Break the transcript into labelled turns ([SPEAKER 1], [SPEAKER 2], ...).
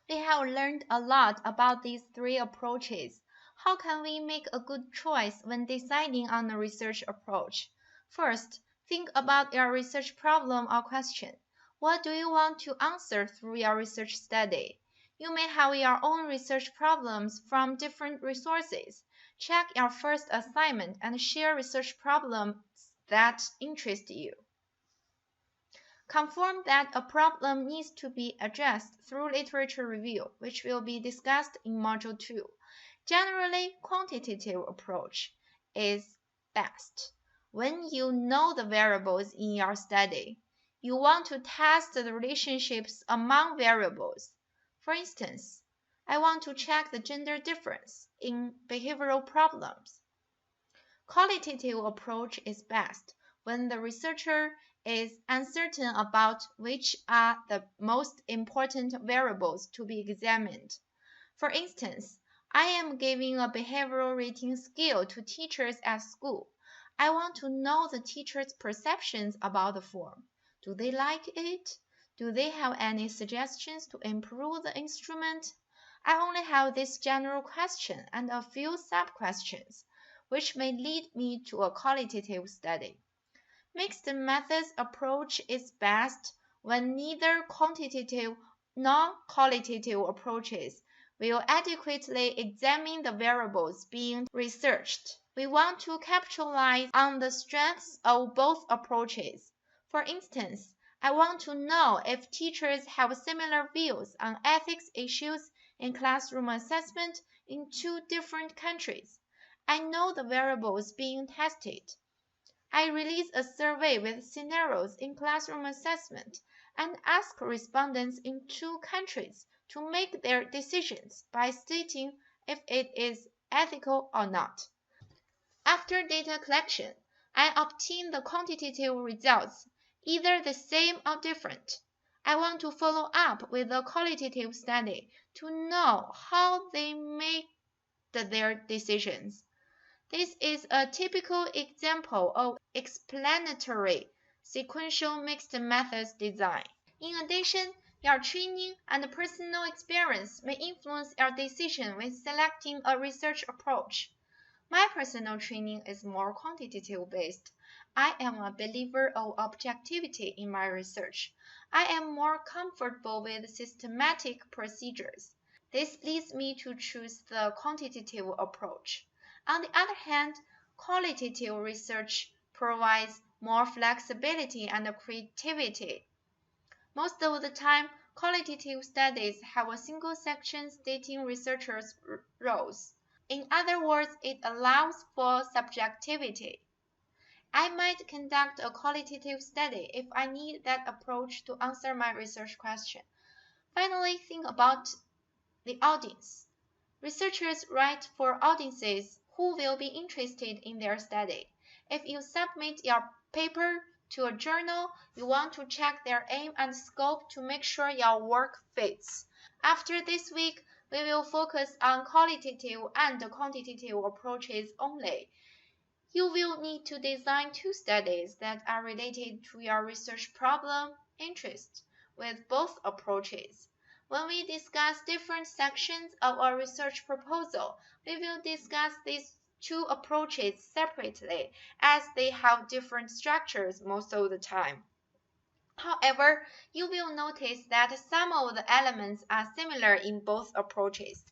[SPEAKER 1] We have learned a lot about these three approaches. How can we make a good choice when deciding on a research approach? First, think about your research problem or question. What do you want to answer through your research study? You may have your own research problems from different resources. Check your first assignment and share research problems that interest you. Confirm that a problem needs to be addressed through literature review, which will be discussed in Module 2. Generally, quantitative approach is best. When you know the variables in your study, you want to test the relationships among variables. For instance, I want to check the gender difference in behavioral problems. Qualitative approach is best when the researcher is uncertain about which are the most important variables to be examined. For instance, I am giving a behavioral rating scale to teachers at school. I want to know the teachers' perceptions about the form. Do they like it? Do they have any suggestions to improve the instrument? I only have this general question and a few sub-questions, which may lead me to a qualitative study. Mixed methods approach is best when neither quantitative nor qualitative approaches will adequately examine the variables being researched. We want to capitalize on the strengths of both approaches. For instance, I want to know if teachers have similar views on ethics issues in classroom assessment in two different countries. I know the variables being tested. I release a survey with scenarios in classroom assessment and ask respondents in two countries to make their decisions by stating if it is ethical or not. After data collection, I obtain the quantitative results, either the same or different. I want to follow up with a qualitative study to know how they made their decisions. This is a typical example of explanatory sequential mixed methods design. In addition, your training and personal experience may influence your decision when selecting a research approach. My personal training is more quantitative based. I am a believer of objectivity in my research. I am more comfortable with systematic procedures. This leads me to choose the quantitative approach. On the other hand, qualitative research provides more flexibility and creativity. Most of the time, qualitative studies have a single section stating researchers' roles. In other words, it allows for subjectivity. I might conduct a qualitative study if I need that approach to answer my research question. Finally, think about the audience. Researchers write for audiences who will be interested in their study. If you submit your paper to a journal, you want to check their aim and scope to make sure your work fits. After this week, we will focus on qualitative and quantitative approaches only. You will need to design two studies that are related to your research problem interest with both approaches. When we discuss different sections of a research proposal, we will discuss these two approaches separately as they have different structures most of the time. However, you will notice that some of the elements are similar in both approaches.